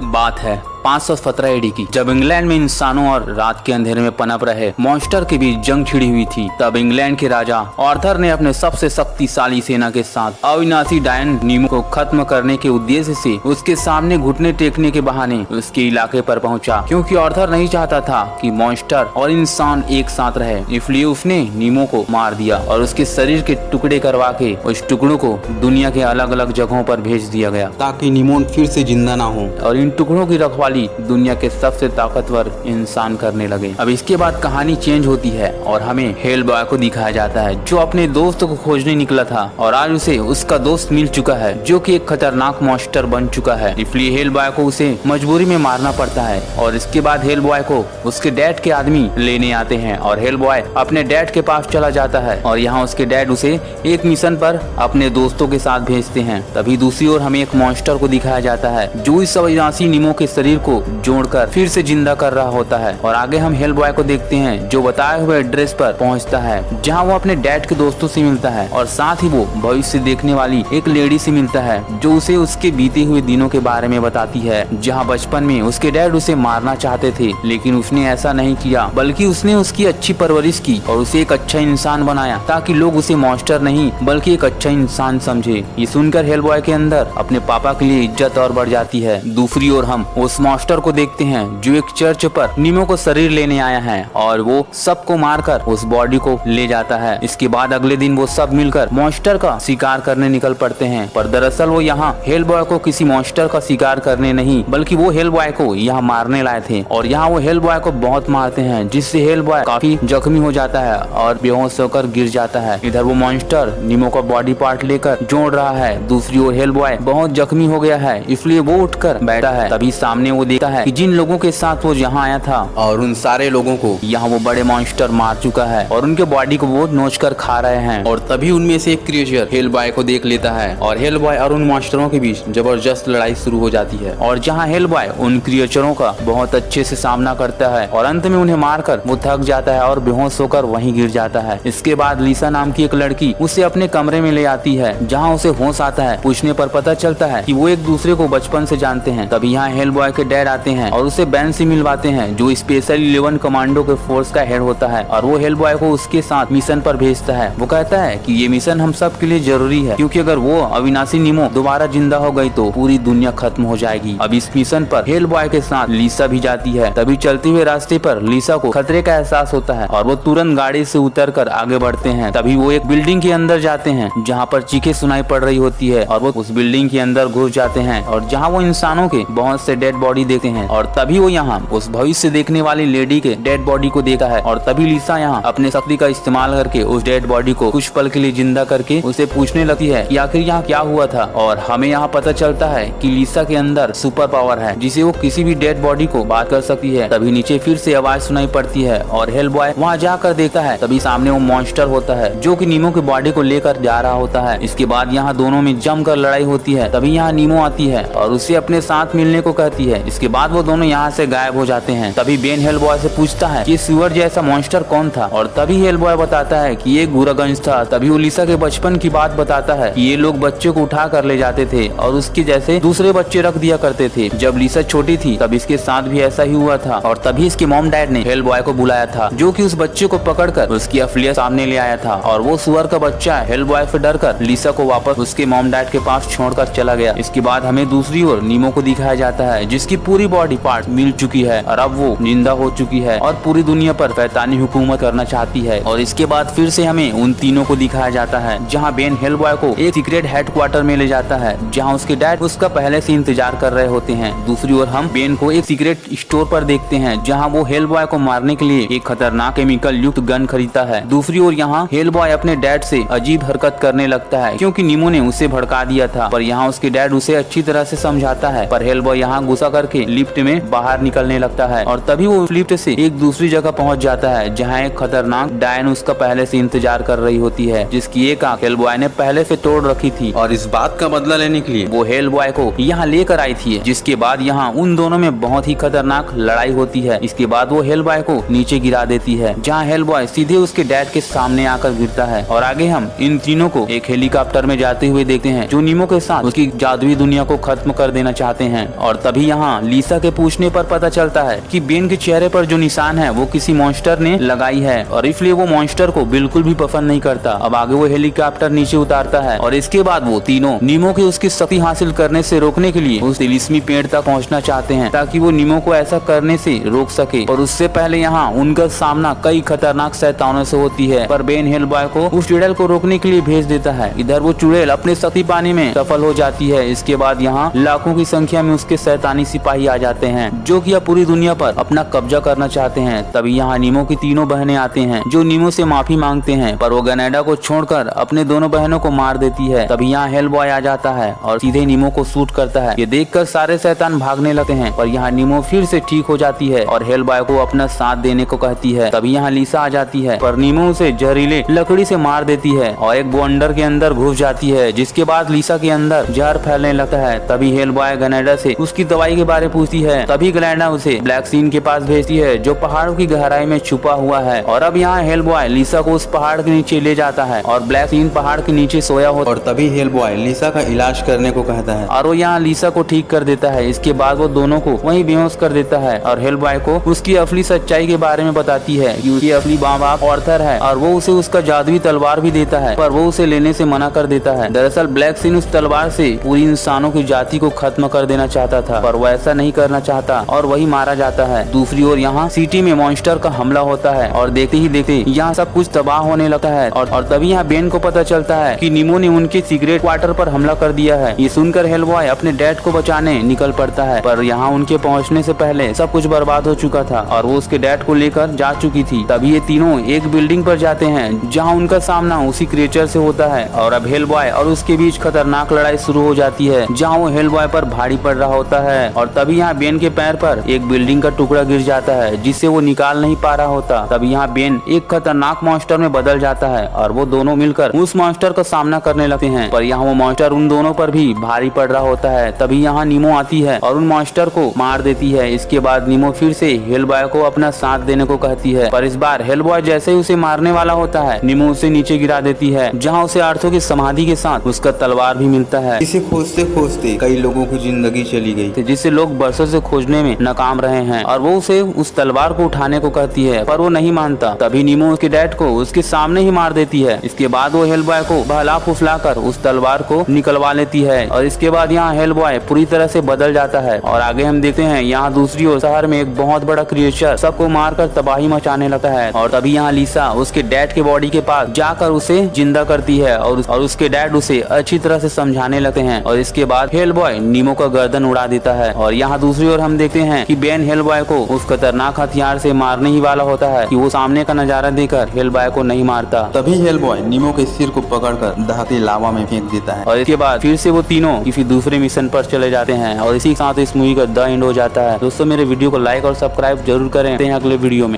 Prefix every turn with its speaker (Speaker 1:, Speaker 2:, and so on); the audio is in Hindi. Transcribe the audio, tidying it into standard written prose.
Speaker 1: बात है 517 एडी की, जब इंग्लैंड में इंसानों और रात के अंधेरे में पनप रहे मॉन्स्टर के बीच जंग छिड़ी हुई थी। तब इंग्लैंड के राजा आर्थर ने अपने सबसे शक्तिशाली सेना के साथ अविनाशी डायन नीमो को खत्म करने के उद्देश्य से उसके सामने घुटने टेकने के बहाने उसके इलाके पर पहुंचा, क्योंकि आर्थर नहीं चाहता था कि मॉन्स्टर और इंसान एक साथ रहे। इसलिए उसने नीमो को मार दिया और उसके शरीर के टुकड़े करवा के उस टुकड़ों को दुनिया के अलग अलग जगहों पर भेज दिया गया, ताकि नीमो फिर से जिंदा ना हो और इन टुकड़ों की रखवाली दुनिया के सबसे ताकतवर इंसान करने लगे। अब इसके बाद कहानी चेंज होती है और हमें हेल बॉय को दिखाया जाता है, जो अपने दोस्त को खोजने निकला था और आज उसे उसका दोस्त मिल चुका है, जो कि एक खतरनाक मॉन्स्टर बन चुका है। इसलिए हेल बॉय को उसे मजबूरी में मारना पड़ता है और इसके बाद हेल बॉय को उसके डैड के आदमी लेने आते हैं और हेल बॉय अपने डैड के पास चला जाता है और यहाँ उसके डैड उसे एक मिशन पर अपने दोस्तों के साथ भेजते हैं। तभी दूसरी ओर हमें एक मॉन्स्टर को दिखाया जाता है, जो इस अविनाशी नीमो के शरीर को जोड़कर फिर से जिंदा कर रहा होता है। और आगे हम हेल बॉय को देखते हैं, जो बताए हुए एड्रेस पर पहुंचता है, जहां वो अपने डैड के दोस्तों से मिलता है और साथ ही वो भविष्य देखने वाली एक लेडी से मिलता है, जो उसे उसके बीते हुए दिनों के बारे में बताती है, जहां बचपन में उसके डैड उसे मारना चाहते थे, लेकिन उसने ऐसा नहीं किया, बल्कि उसने उसकी अच्छी परवरिश की और उसे एक अच्छा इंसान बनाया, ताकि लोग उसे मॉन्स्टर नहीं बल्कि एक अच्छा इंसान समझे। ये सुनकर हेल बॉय के अंदर अपने पापा के लिए इज्जत और बढ़ जाती है। दूसरी ओर हम उस मॉन्स्टर को देखते हैं, जो एक चर्च पर नीमो को शरीर लेने आया है और वो सबको मारकर उस बॉडी को ले जाता है। इसके बाद अगले दिन वो सब मिलकर मॉन्स्टर का शिकार करने निकल पड़ते हैं, पर दरअसल वो यहाँ हेल बॉय को किसी मॉन्स्टर का शिकार करने नहीं, बल्कि वो हेल बॉय को यहाँ मारने लाए थे और यहाँ वो हेल बॉय को बहुत मारते हैं, जिससे हेल बॉय काफी जख्मी हो जाता है और बेहोश होकर गिर जाता है। इधर वो मॉन्स्टर नीमो का बॉडी पार्ट लेकर जोड़ रहा है। दूसरी ओर हेल बॉय बहुत जख्मी हो गया है, इसलिए वो उठकर बैठा है। तभी सामने वो देखता है कि जिन लोगों के साथ वो यहाँ आया था और उन सारे लोगों को यहाँ वो बड़े मॉन्स्टर मार चुका है और उनके बॉडी को वो नोच कर खा रहे हैं। और तभी उनमें से एक क्रिएचर हेल बॉय को देख लेता है और हेल बॉय और उन मॉन्स्टरों के बीच जबरदस्त लड़ाई शुरू हो जाती है और जहाँ हेल बॉय उन क्रिएचरों का बहुत अच्छे से सामना करता है और अंत में उन्हें मारकर वो थक जाता है और बेहोश होकर वहीं गिर जाता है। इसके बाद लिसा नाम की एक लड़की उसे अपने कमरे में ले आती है, जहाँ उसे होश आता है। पूछने पर पता चलता है कि वो एक दूसरे को बचपन से जानते हैं। तभी यहाँ हेल बॉय के डैड आते हैं और उसे बैन से मिलवाते हैं, जो स्पेशल 11 कमांडो के फोर्स का हेड होता है और वो हेल बॉय को उसके साथ मिशन पर भेजता है। वो कहता है कि ये मिशन हम सब के लिए जरूरी है, क्योंकि अगर वो अविनाशी नीमो दोबारा जिंदा हो गई तो पूरी दुनिया खत्म हो जाएगी। अब इस मिशन पर हेल बॉय के साथ लिसा भी जाती है। तभी चलते हुए रास्ते पर लिसा को खतरे का एहसास होता है और वो तुरंत गाड़ी से उतरकर आगे बढ़ते हैं। तभी वो एक बिल्डिंग के अंदर जाते हैं, जहाँ पर चीखें सुनाई पड़ रही होती है और वो उस बिल्डिंग के अंदर घुस जाते हैं और जहाँ वो इंसानों के बहुत से डेड बॉडी देखते हैं और तभी वो यहाँ उस भविष्य देखने वाली लेडी के डेड बॉडी को देखता है। और तभी लिसा यहाँ अपने शक्ति का इस्तेमाल करके उस डेड बॉडी को कुछ पल के लिए जिंदा करके उसे पूछने लगती है कि आखिर यहाँ क्या हुआ था। और हमें यहाँ पता चलता है कि लिसा के अंदर सुपर पावर है, जिसे वो किसी भी डेड बॉडी को बात कर सकती है। तभी नीचे फिर से आवाज सुनाई पड़ती है और हेल बॉय वहाँ जाकर देखता है। तभी सामने वो मॉन्स्टर होता है, जो कि नीमो की बॉडी को लेकर जा रहा होता है। इसके बाद यहाँ दोनों में जमकर लड़ाई होती है। तभी यहाँ नीमो आती है और उसे अपने साथ मिलने को कहती है। इसके बाद वो दोनों यहाँ से गायब हो जाते हैं। तभी बेन हेल बॉय से पूछता है कि सुअर जैसा मॉन्स्टर कौन था और तभी हेल बॉय बताता है कि ये गुरागंज था। तभी वो लिसा के बचपन की बात बताता है कि ये लोग बच्चे को उठा कर ले जाते थे और उसके जैसे दूसरे बच्चे रख दिया करते थे। जब लिसा छोटी थी तब इसके साथ भी ऐसा ही हुआ था और तभी इसके मॉम डैड ने हेल बॉय को बुलाया था, जो कि उस बच्चे को पकड़कर उसकी असलियत सामने ले आया था। और वो सुअर का बच्चा हेल बॉय से डरकर लिसा को वापस उसके मॉम डैड के पास छोड़कर चला गया। इसके बाद हमें दूसरी ओर नीमो को दिखाया जाता है, जिसकी पूरी बॉडी पार्ट मिल चुकी है और अब वो जिंदा हो चुकी है और पूरी दुनिया पर शैतानी हुकूमत करना चाहती है। और इसके बाद फिर से हमें उन तीनों को दिखाया जाता है, जहाँ बेन हेल बॉय को एक सीक्रेट हेडक्वार्टर में ले जाता है, जहाँ उसके डैड उसका पहले से इंतजार कर रहे होते हैं। दूसरी ओर हम बेन को एक सीक्रेट स्टोर पर देखते हैं, जहाँ वो हेल बॉय को मारने के लिए एक खतरनाक केमिकल युक्त गन खरीदता है। दूसरी ओर यहाँ हेल बॉय अपने डैड से अजीब हरकत करने लगता है, क्योंकि नीमो ने उसे भड़का दिया था। पर यहाँ उसके डैड उसे अच्छी तरह से समझाता है, पर हेल बॉय यहाँ गुस्सा करके लिफ्ट में बाहर निकलने लगता है और तभी वो लिफ्ट से एक दूसरी जगह पहुँच जाता है, जहाँ एक खतरनाक डायन उसका पहले से इंतजार कर रही होती है, जिसकी एक आंख हेल बॉय ने पहले से तोड़ रखी थी और इस बात का बदला लेने के लिए वो हेल बॉय को यहाँ लेकर आई थी। जिसके बाद यहाँ उन दोनों में बहुत ही खतरनाक लड़ाई होती है। इसके बाद वो हेल बॉय को नीचे गिरा देती है, जहाँ हेल बॉय सीधे उसके डैड के सामने आकर गिरता है। और आगे हम इन तीनों को एक हेलीकॉप्टर में जाते हुए देखते हैं, जो नीमो के साथ उसकी जादुई दुनिया को खत्म कर देना चाहते हैं। और तभी यहाँ यहाँ लीसा के पूछने पर पता चलता है कि बेन के चेहरे पर जो निशान है वो किसी मॉन्स्टर ने लगाई है और इसलिए वो मॉन्स्टर को बिल्कुल भी पसंद नहीं करता। अब आगे वो हेलीकॉप्टर नीचे उतारता है और इसके बाद वो तीनों नीमो के उसकी शक्ति हासिल करने से रोकने के लिए उस तिलिस्मी पेड़ तक पहुँचना चाहते हैं ताकि वो नीमो को ऐसा करने से रोक सके। और उससे पहले यहाँ उनका सामना कई खतरनाक शैतानों से होती है, पर बेन हेलबॉय को उस चुड़ैल को रोकने के लिए भेज देता है। इधर वो चुड़ैल अपने शक्ति पाने में सफल हो जाती है। इसके बाद यहाँ लाखों की संख्या में उसके शैतानी सिपाही आ जाते हैं जो कि अब पूरी दुनिया पर अपना कब्जा करना चाहते हैं। तभी यहाँ नीमो की तीनों बहनें आते हैं जो नीमो से माफी मांगते हैं, पर वो गनेडा को छोड़कर अपने दोनों बहनों को मार देती है। तभी यहाँ हेलबॉय आ जाता है और सीधे नीमो को शूट करता है। ये देखकर सारे शैतान भागने लगते हैं, पर यहाँ नीमो फिर से ठीक हो जाती है और हेलबॉय को अपना साथ देने को कहती है। तभी यहाँ लीसा आ जाती है, पर नीमो उसे जहरीले लकड़ी से मार देती है और एक बॉन्डर के अंदर घुस जाती है, जिसके बाद लीसा के अंदर जहर फैलने लगता है। तभी हेलबॉय गनेडा से उसकी दवाई के बारे पूछती है। तभी गनेडा उसे ब्लैक सीन के पास भेजती है जो पहाड़ों की गहराई में छुपा हुआ है। और अब यहाँ हेलबॉय लीसा को उस पहाड़ के नीचे ले जाता है और ब्लैक सीन पहाड़ के नीचे सोया होता है।
Speaker 2: और तभी हेलबॉय लीसा का इलाज करने को कहता है
Speaker 1: और वो यहाँ लीसा को ठीक कर देता है। इसके बाद वो दोनों को वहीं बेहोश कर देता है और हेलबॉय को उसकी असली सच्चाई के बारे में बताती है कि उसकी असली माँ बाप ऑर्थर है और वो उसे उसका जादुई तलवार भी देता है, पर वो उसे लेने से मना कर देता है। दरअसल ब्लैक सीन उस तलवार से पूरी इंसानों की जाति को खत्म कर देना चाहता था, पर वो ऐसा नहीं करना चाहता और वही मारा जाता है। दूसरी ओर यहाँ सिटी में मॉन्स्टर का हमला होता है और देखते ही देखते यहाँ सब कुछ तबाह होने लगता है। और तभी यहाँ बेन को पता चलता है कि नीमो ने उनके सीक्रेट क्वार्टर पर हमला कर दिया है। ये सुनकर हेलबॉय अपने डैड को बचाने निकल पड़ता है, पर यहाँ उनके पहुँचने से पहले सब कुछ बर्बाद हो चुका था और वो उसके डैड को लेकर जा चुकी थी। तभी ये तीनों एक बिल्डिंग पर जाते हैं जहाँ उनका सामना उसी क्रिएचर से होता है और अब हेलबॉय और उसके बीच खतरनाक लड़ाई शुरू हो जाती है जहाँ वो हेलबॉय पर भारी पड़ रहा होता है। और तभी यहाँ बेन के पैर पर एक बिल्डिंग का टुकड़ा गिर जाता है जिससे वो निकाल नहीं पा रहा होता। तभी यहाँ बेन एक खतरनाक मॉन्स्टर में बदल जाता है और वो दोनों मिलकर उस मॉन्स्टर का सामना करने लगते हैं, पर यहाँ वो मॉन्स्टर उन दोनों पर भी भारी पड़ रहा होता है। तभी यहाँ नीमो आती है और उन मॉन्स्टर को मार देती है। इसके बाद नीमो फिर से हेलबॉय को अपना साथ देने को कहती है, पर इस बार हेलबॉय जैसे ही उसे मारने वाला होता है नीमो उसे नीचे गिरा देती है जहाँ उसे आर्थो की समाधि के साथ उसका तलवार भी मिलता है।
Speaker 2: इसे खोजते खोजते कई लोगों की जिंदगी चली गई,
Speaker 1: जिससे लोग बरसों से खोजने में नाकाम रहे हैं और वो उसे उस तलवार को उठाने को कहती है, पर वो नहीं मानता। तभी नीमो उसके डैड को उसके सामने ही मार देती है। इसके बाद वो हेलबॉय को बहला फुसलाकर उस तलवार को निकलवा लेती है और इसके बाद यहाँ हेलबॉय पूरी तरह से बदल जाता है। और आगे हम देखते हैं यहाँ दूसरी ओर शहर में एक बहुत बड़ा क्रिएचर सबको मारकर तबाही मचाने लगता है। और तभी यहाँ लीसा उसके डैड के बॉडी के पास जाकर उसे जिंदा करती है और उसके डैड उसे अच्छी तरह से समझाने लगते हैं। और इसके बाद हेलबॉय नीमो का गर्दन उड़ा देता है। और यहाँ दूसरी ओर हम देखते हैं कि बेन हेलबॉय को उस खतरनाक हथियार से मारने ही वाला होता है कि वो सामने का नजारा देखकर हेलबॉय को नहीं मारता।
Speaker 2: तभी हेलबॉय नीमो के सिर को पकड़कर दहते लावा में फेंक देता है
Speaker 1: और इसके बाद फिर से वो तीनों किसी दूसरे मिशन पर चले जाते हैं और इसी के साथ इस मूवी का द एंड हो जाता है। दोस्तों मेरे वीडियो को लाइक और सब्सक्राइब जरूर करें। अगले वीडियो में।